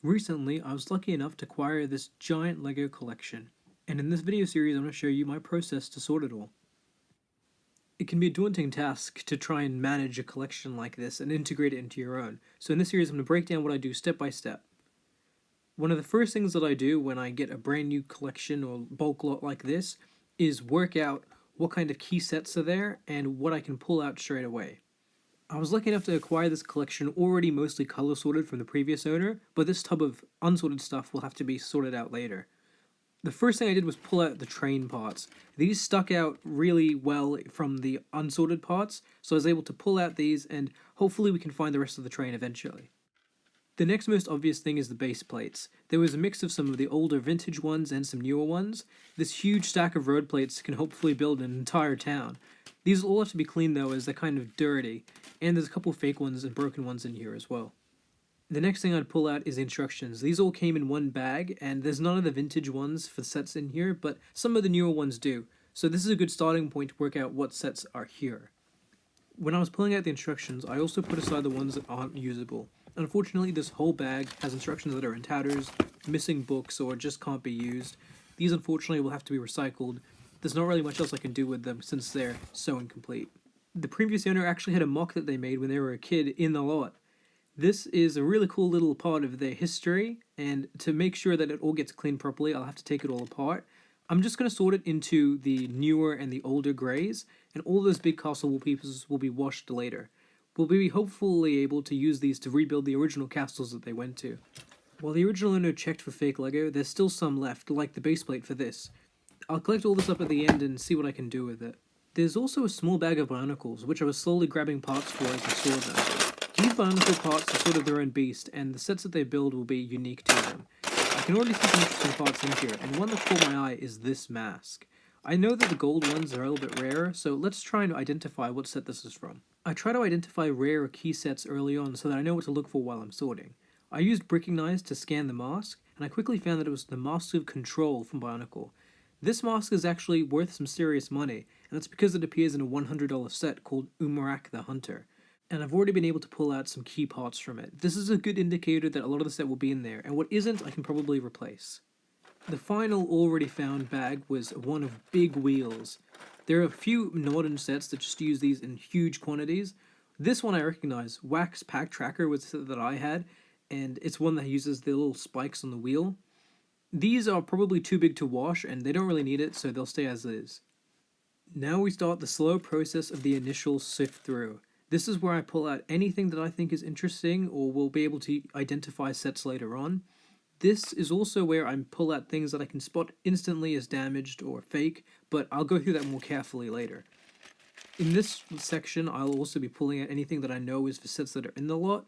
Recently, I was lucky enough to acquire this giant LEGO collection, and in this video series I'm going to show you my process to sort it all. It can be a daunting task to try and manage a collection like this and integrate it into your own, so in this series I'm going to break down what I do step by step. One of the first things that I do when I get a brand new collection or bulk lot like this is work out what kind of key sets are there and what I can pull out straight away. I was lucky enough to acquire this collection already mostly color sorted from the previous owner, but this tub of unsorted stuff will have to be sorted out later. The first thing I did was pull out the train parts. These stuck out really well from the unsorted parts, so I was able to pull out these and hopefully we can find the rest of the train eventually. The next most obvious thing is the base plates. There was a mix of some of the older vintage ones and some newer ones. This huge stack of road plates can hopefully build an entire town. These will all have to be cleaned though, as they're kind of dirty, and there's a couple fake ones and broken ones in here as well. The next thing I'd pull out is the instructions. These all came in one bag, and there's none of the vintage ones for sets in here, but some of the newer ones do. So this is a good starting point to work out what sets are here. When I was pulling out the instructions, I also put aside the ones that aren't usable. Unfortunately, this whole bag has instructions that are in tatters, missing books, or just can't be used. These unfortunately will have to be recycled. There's not really much else I can do with them since they're so incomplete. The previous owner actually had a mock that they made when they were a kid in the lot. This is a really cool little part of their history, and to make sure that it all gets cleaned properly, I'll have to take it all apart. I'm just going to sort it into the newer and the older greys, and all those big castle wallpapers will be washed later. We'll be hopefully able to use these to rebuild the original castles that they went to. While the original owner checked for fake LEGO, there's still some left, like the base plate for this. I'll collect all this up at the end and see what I can do with it. There's also a small bag of Bionicles, which I was slowly grabbing parts for as I saw them. These Bionicle parts are sort of their own beast, and the sets that they build will be unique to them. I can already see some interesting parts in here, and one that caught my eye is this mask. I know that the gold ones are a little bit rarer, so let's try and identify what set this is from. I try to identify rare key sets early on so that I know what to look for while I'm sorting. I used bricking knives to scan the mask, and I quickly found that it was the Mask of Control from Bionicle. This mask is actually worth some serious money, and it's because it appears in a $100 set called Umarak the Hunter. And I've already been able to pull out some key parts from it. This is a good indicator that a lot of the set will be in there, and what isn't I can probably replace. The final already found bag was one of big wheels. There are a few modern sets that just use these in huge quantities. This one I recognize. Wax Pack Tracker was the set that I had, and it's one that uses the little spikes on the wheel. These are probably too big to wash, and they don't really need it, so they'll stay as is. Now we start the slow process of the initial sift through. This is where I pull out anything that I think is interesting or will be able to identify sets later on. This is also where I pull out things that I can spot instantly as damaged or fake, but I'll go through that more carefully later. In this section, I'll also be pulling out anything that I know is for sets that are in the lot,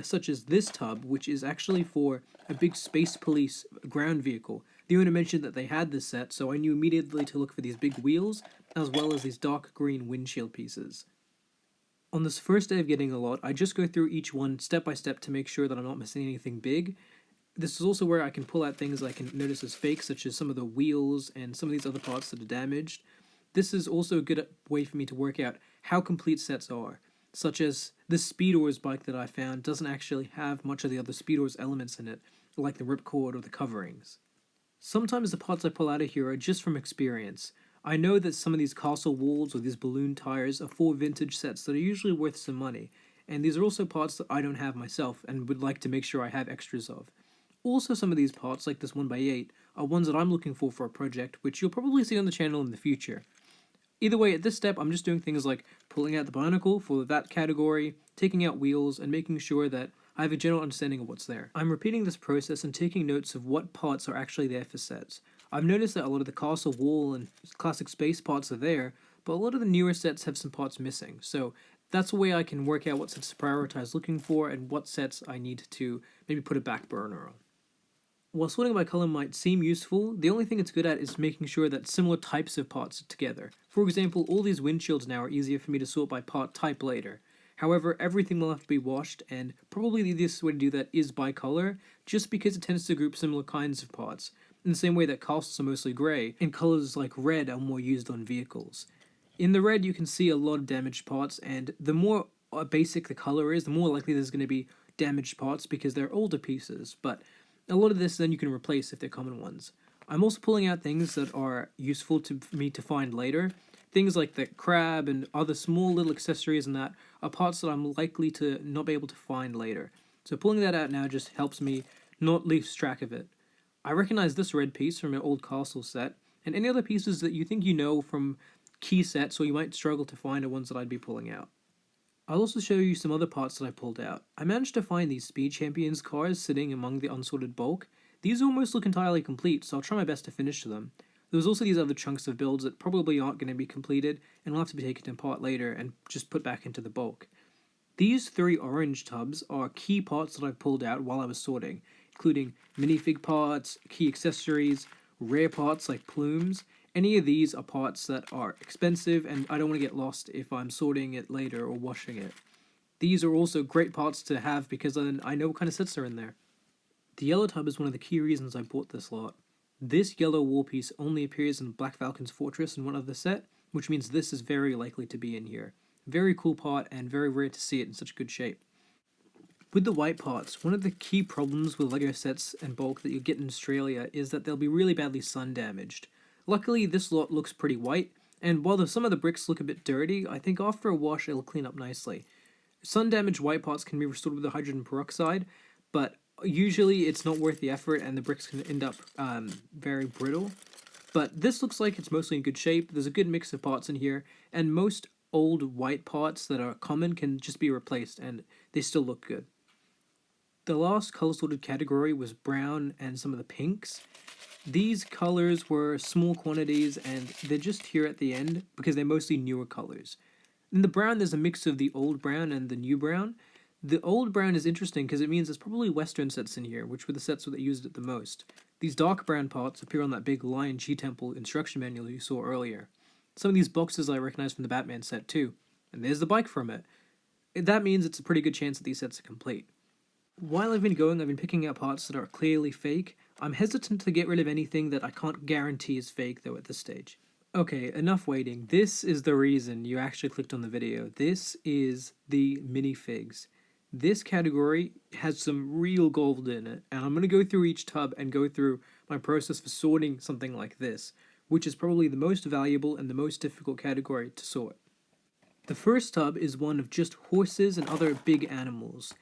such as this tub, which is actually for a big space police ground vehicle. The owner mentioned that they had this set, so I knew immediately to look for these big wheels, as well as these dark green windshield pieces. On this first day of getting a lot, I just go through each one step by step to make sure that I'm not missing anything big. This is also where I can pull out things I can notice as fake, such as some of the wheels and some of these other parts that are damaged. This is also a good way for me to work out how complete sets are, such as this Speedor's bike that I found doesn't actually have much of the other Speedor's elements in it, like the ripcord or the coverings. Sometimes the parts I pull out of here are just from experience. I know that some of these castle walls or these balloon tires are for vintage sets that are usually worth some money, and these are also parts that I don't have myself and would like to make sure I have extras of. Also, some of these parts, like this 1x8, are ones that I'm looking for a project, which you'll probably see on the channel in the future. Either way, at this step, I'm just doing things like pulling out the Bionicle for that category, taking out wheels, and making sure that I have a general understanding of what's there. I'm repeating this process and taking notes of what parts are actually there for sets. I've noticed that a lot of the castle wall and classic space parts are there, but a lot of the newer sets have some parts missing, so that's a way I can work out what sets to prioritize looking for and what sets I need to maybe put a back burner on. While sorting by color might seem useful, the only thing it's good at is making sure that similar types of parts are together. For example, all these windshields now are easier for me to sort by part type later. However, everything will have to be washed, and probably the easiest way to do that is by color, just because it tends to group similar kinds of parts, in the same way that castles are mostly grey, and colors like red are more used on vehicles. In the red you can see a lot of damaged parts, and the more basic the color is, the more likely there's going to be damaged parts because they're older pieces, but a lot of this then you can replace if they're common ones. I'm also pulling out things that are useful to me to find later. Things like the crab and other small little accessories and that are parts that I'm likely to not be able to find later. So pulling that out now just helps me not lose track of it. I recognize this red piece from an old castle set, and any other pieces that you think you know from key sets or you might struggle to find are ones that I'd be pulling out. I'll also show you some other parts that I pulled out. I managed to find these Speed Champions cars sitting among the unsorted bulk. These almost look entirely complete, so I'll try my best to finish them. There's also these other chunks of builds that probably aren't going to be completed and will have to be taken apart later and just put back into the bulk. These 3 orange tubs are key parts that I've pulled out while I was sorting, including minifig parts, key accessories, rare parts like plumes. Any of these are parts that are expensive and I don't want to get lost if I'm sorting it later or washing it. These are also great parts to have because then I know what kind of sets are in there. The yellow tub is one of the key reasons I bought this lot. This yellow wall piece only appears in Black Falcon's Fortress in one other set, which means this is very likely to be in here. Very cool part and very rare to see it in such good shape. With the white parts, one of the key problems with LEGO sets and bulk that you get in Australia is that they'll be really badly sun damaged. Luckily, this lot looks pretty white, and while some of the bricks look a bit dirty, I think after a wash it'll clean up nicely. Sun-damaged white parts can be restored with the hydrogen peroxide, but usually it's not worth the effort and the bricks can end up very brittle. But this looks like it's mostly in good shape. There's a good mix of parts in here, and most old white parts that are common can just be replaced, and they still look good. The last color-sorted category was brown and some of the pinks. These colors were small quantities, and they're just here at the end because they're mostly newer colors. In the brown, there's a mix of the old brown and the new brown. The old brown is interesting because it means there's probably Western sets in here, which were the sets that used it the most. These dark brown parts appear on that big Lion Chi Temple instruction manual you saw earlier. Some of these boxes I recognize from the Batman set too, and there's the bike from it. That means it's a pretty good chance that these sets are complete. While I've been picking out parts that are clearly fake. I'm hesitant to get rid of anything that I can't guarantee is fake though at this stage. Okay, enough waiting. This is the reason you actually clicked on the video. This is the minifigs. This category has some real gold in it, and I'm going to go through each tub and go through my process for sorting something like this, which is probably the most valuable and the most difficult category to sort. The first tub is one of just horses and other big animals.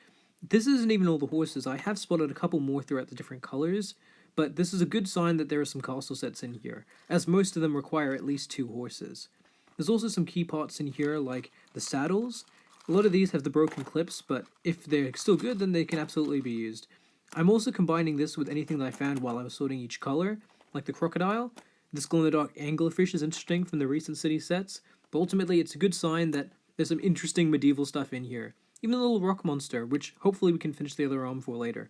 This isn't even all the horses. I have spotted a couple more throughout the different colors, but this is a good sign that there are some castle sets in here, as most of them require at least 2 horses. There's also some key parts in here like the saddles. A lot of these have the broken clips, but if they're still good, then they can absolutely be used. I'm also combining this with anything that I found while I was sorting each color, like the crocodile. This glow-in-the-dark anglerfish is interesting from the recent city sets, but ultimately it's a good sign that there's some interesting medieval stuff in here. Even the little rock monster, which hopefully we can finish the other arm for later.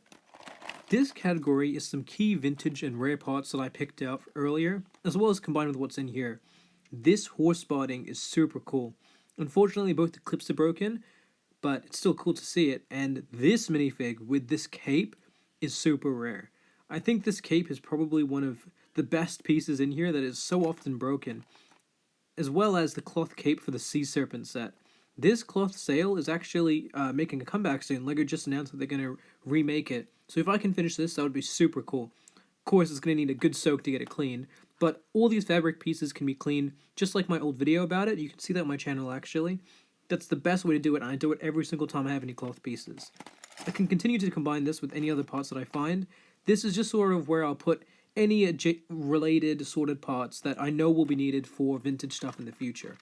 This category is some key vintage and rare parts that I picked out earlier, as well as combined with what's in here. This horse barding is super cool. Unfortunately, both the clips are broken, but it's still cool to see it, and this minifig with this cape is super rare. I think this cape is probably one of the best pieces in here that is so often broken, as well as the cloth cape for the Sea Serpent set. This cloth sail is actually making a comeback soon. LEGO just announced that they're going to remake it. So if I can finish this, that would be super cool. Of course, it's going to need a good soak to get it clean, but all these fabric pieces can be cleaned, just like my old video about it. You can see that on my channel, actually. That's the best way to do it, and I do it every single time I have any cloth pieces. I can continue to combine this with any other parts that I find. This is just sort of where I'll put any related sorted parts that I know will be needed for vintage stuff in the future.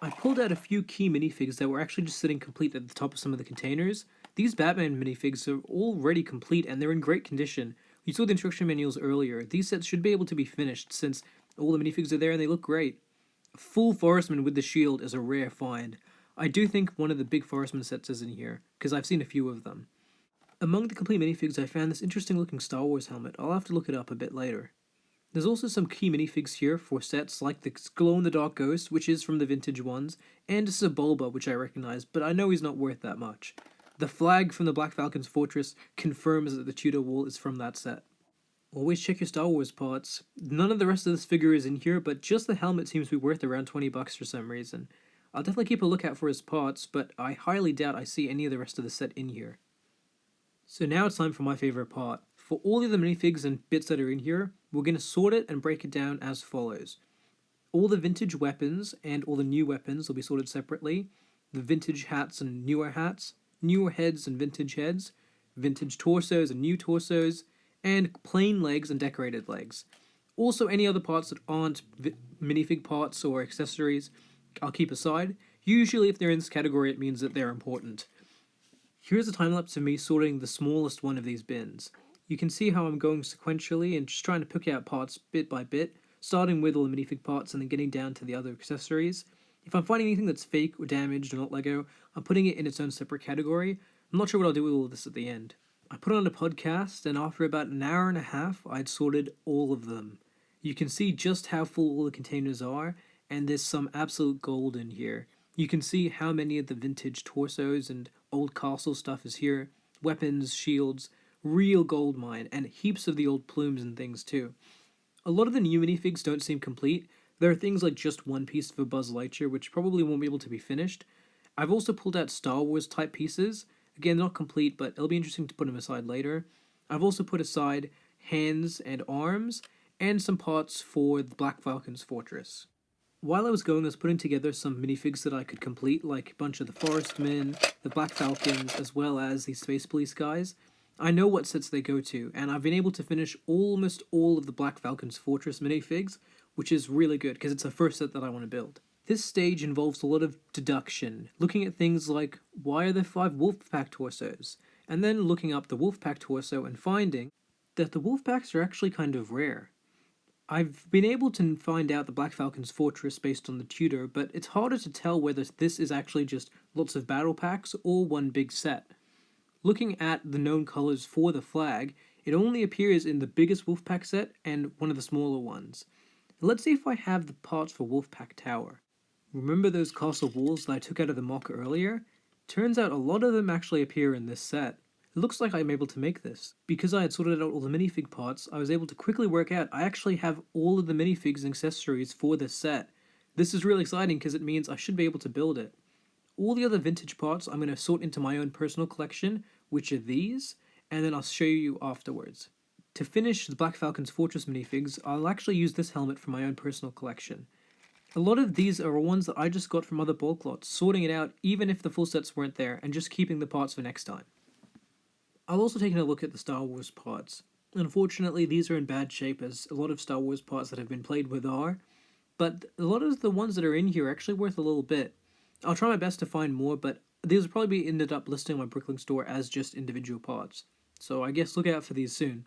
I pulled out a few key minifigs that were actually just sitting complete at the top of some of the containers. These Batman minifigs are already complete and they're in great condition. You saw the instruction manuals earlier. These sets should be able to be finished since all the minifigs are there and they look great. A full Forestman with the shield is a rare find. I do think one of the big Forestman sets is in here, because I've seen a few of them. Among the complete minifigs I found this interesting looking Star Wars helmet. I'll have to look it up a bit later. There's also some key minifigs here for sets like the glow-in-the-dark Ghost, which is from the vintage ones, and this is a Bulba, which I recognize, but I know he's not worth that much. The flag from the Black Falcon's Fortress confirms that the Tudor wall is from that set. Always check your Star Wars parts. None of the rest of this figure is in here, but just the helmet seems to be worth around $20 for some reason. I'll definitely keep a lookout for his parts, but I highly doubt I see any of the rest of the set in here. So now it's time for my favorite part. For all of the minifigs and bits that are in here, we're going to sort it and break it down as follows. All the vintage weapons and all the new weapons will be sorted separately. The vintage hats and newer hats, newer heads and vintage heads, vintage torsos and new torsos, and plain legs and decorated legs. Also, any other parts that aren't minifig parts or accessories, I'll keep aside. Usually, if they're in this category, it means that they're important. Here's a time lapse of me sorting the smallest one of these bins. You can see how I'm going sequentially and just trying to pick out parts bit by bit, starting with all the minifig parts and then getting down to the other accessories. If I'm finding anything that's fake or damaged or not Lego, I'm putting it in its own separate category. I'm not sure what I'll do with all of this at the end. I put on a podcast, and after about an hour and a half, I'd sorted all of them. You can see just how full all the containers are, and there's some absolute gold in here. You can see how many of the vintage torsos and old castle stuff is here, weapons, shields, real gold mine, and heaps of the old plumes and things too. A lot of the new minifigs don't seem complete. There are things like just one piece of a Buzz Lightyear, which probably won't be able to be finished. I've also pulled out Star Wars type pieces. Again, not complete, but it'll be interesting to put them aside later. I've also put aside hands and arms, and some parts for the Black Falcon's fortress. While I was going, I was putting together some minifigs that I could complete, like a bunch of the Forestmen, the Black Falcons, as well as the Space Police guys. I know what sets they go to, and I've been able to finish almost all of the Black Falcon's fortress minifigs, which is really good, because it's the first set that I want to build. This stage involves a lot of deduction, looking at things like, why are there 5 Wolfpack torsos? And then looking up the Wolfpack torso and finding that the Wolfpacks are actually kind of rare. I've been able to find out the Black Falcon's fortress based on the tutor, but it's harder to tell whether this is actually just lots of battle packs or one big set. Looking at the known colors for the flag, it only appears in the biggest Wolfpack set and one of the smaller ones. Let's see if I have the parts for Wolfpack Tower. Remember those castle walls that I took out of the mock earlier? Turns out a lot of them actually appear in this set. It looks like I'm able to make this. Because I had sorted out all the minifig parts, I was able to quickly work out I actually have all of the minifigs and accessories for this set. This is really exciting because it means I should be able to build it. All the other vintage parts I'm going to sort into my own personal collection, which are these, and then I'll show you afterwards. To finish the Black Falcon's Fortress minifigs, I'll actually use this helmet for my own personal collection. A lot of these are ones that I just got from other bulk lots, sorting it out even if the full sets weren't there, and just keeping the parts for next time. I've also taken a look at the Star Wars parts. Unfortunately, these are in bad shape, as a lot of Star Wars parts that have been played with are, but a lot of the ones that are in here are actually worth a little bit. I'll try my best to find more, but these will probably be ended up listing on my Bricklink store as just individual parts, so I guess look out for these soon.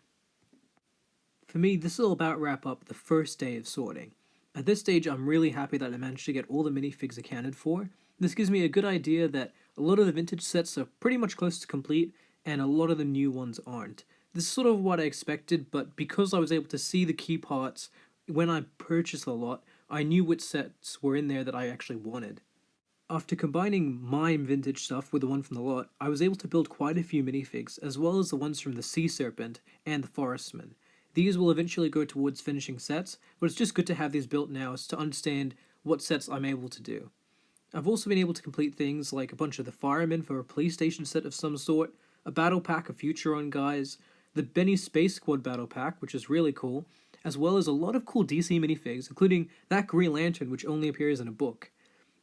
For me, this will about wrap up the first day of sorting. At this stage, I'm really happy that I managed to get all the minifigs accounted for. This gives me a good idea that a lot of the vintage sets are pretty much close to complete, and a lot of the new ones aren't. This is sort of what I expected, but because I was able to see the key parts when I purchased a lot, I knew which sets were in there that I actually wanted. After combining my vintage stuff with the one from the lot, I was able to build quite a few minifigs, as well as the ones from the Sea Serpent and the Forestman. These will eventually go towards finishing sets, but it's just good to have these built now to understand what sets I'm able to do. I've also been able to complete things like a bunch of the firemen for a police station set of some sort, a battle pack of Futuron guys, the Benny Space Squad battle pack, which is really cool, as well as a lot of cool DC minifigs, including that Green Lantern, which only appears in a book.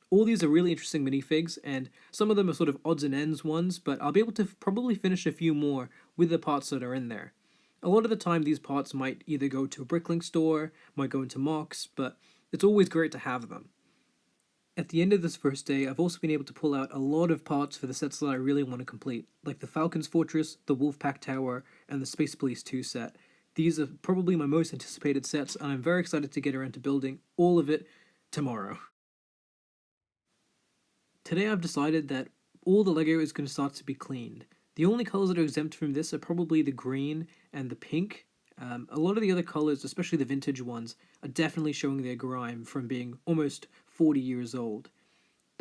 All these are really interesting minifigs, and some of them are sort of odds and ends ones, but I'll be able to probably finish a few more with the parts that are in there. A lot of the time, these parts might either go to a Bricklink store, might go into mocks, but it's always great to have them. At the end of this first day, I've also been able to pull out a lot of parts for the sets that I really want to complete, like the Falcon's Fortress, the Wolfpack Tower, and the Space Police 2 set. These are probably my most anticipated sets, and I'm very excited to get around to building all of it tomorrow. Today I've decided that all the Lego is going to start to be cleaned. The only colors that are exempt from this are probably the green and the pink. A lot of the other colors, especially the vintage ones, are definitely showing their grime from being almost 40 years old.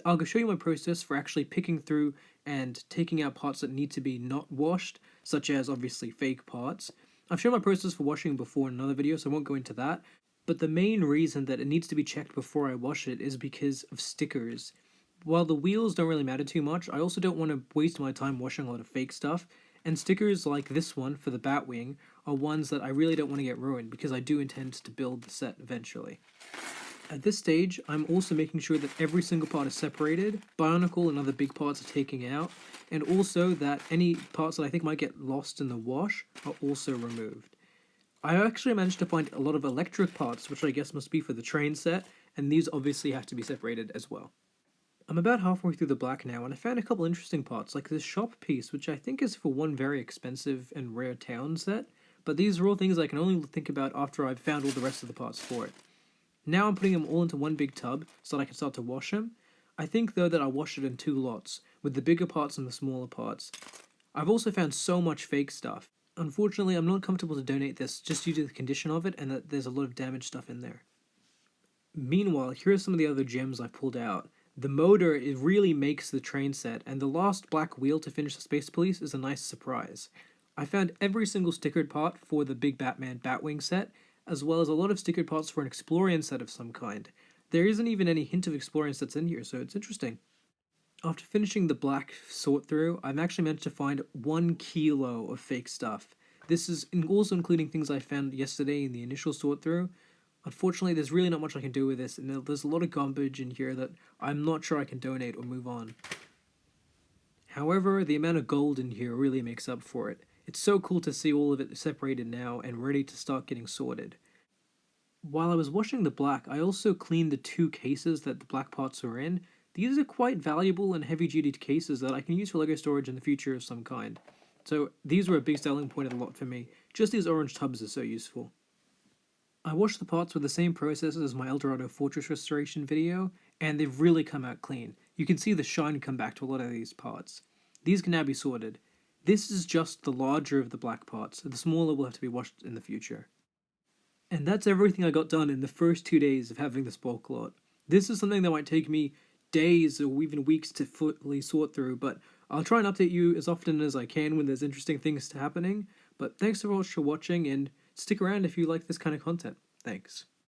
I'll show you my process for actually picking through and taking out parts that need to be not washed, such as obviously fake parts. I've shown my process for washing before in another video, so I won't go into that. But the main reason that it needs to be checked before I wash it is because of stickers. While the wheels don't really matter too much, I also don't want to waste my time washing a lot of fake stuff, And stickers like this one for the Batwing are ones that I really don't want to get ruined because I do intend to build the set eventually. At this stage, I'm also making sure that every single part is separated, Bionicle and other big parts are taken out, and also that any parts that I think might get lost in the wash are also removed. I actually managed to find a lot of electric parts, which I guess must be for the train set, and these obviously have to be separated as well. I'm about halfway through the black now, and I found a couple interesting parts, like this shop piece, which I think is for one very expensive and rare town set, but these are all things I can only think about after I've found all the rest of the parts for it. Now I'm putting them all into one big tub so that I can start to wash them. I think though that I'll wash it in two lots, with the bigger parts and the smaller parts. I've also found so much fake stuff. Unfortunately, I'm not comfortable to donate this just due to the condition of it and that there's a lot of damaged stuff in there. Meanwhile, here are some of the other gems I've pulled out. The motor, it really makes the train set, and the last black wheel to finish the Space Police is a nice surprise. I found every single stickered part for the Big Batman Batwing set, as well as a lot of stickered parts for an Explorian set of some kind. There isn't even any hint of Explorian sets in here, so it's interesting. After finishing the black sort through, I've actually managed to find 1 kilo of fake stuff. This is also including things I found yesterday in the initial sort through. Unfortunately, there's really not much I can do with this, and there's a lot of garbage in here that I'm not sure I can donate or move on. However, the amount of gold in here really makes up for it. It's so cool to see all of it separated now and ready to start getting sorted. While I was washing the black, I also cleaned the 2 cases that the black parts were in. These are quite valuable and heavy-duty cases that I can use for LEGO storage in the future of some kind. So these were a big selling point of the lot for me. Just these orange tubs are so useful. I washed the parts with the same process as my Eldorado Fortress restoration video, and they've really come out clean. You can see the shine come back to a lot of these parts. These can now be sorted. This is just the larger of the black parts, the smaller will have to be washed in the future. And that's everything I got done in the first 2 days of having this bulk lot. This is something that might take me days or even weeks to fully sort through, but I'll try and update you as often as I can when there's interesting things happening. But thanks so much for watching, and stick around if you like this kind of content. Thanks.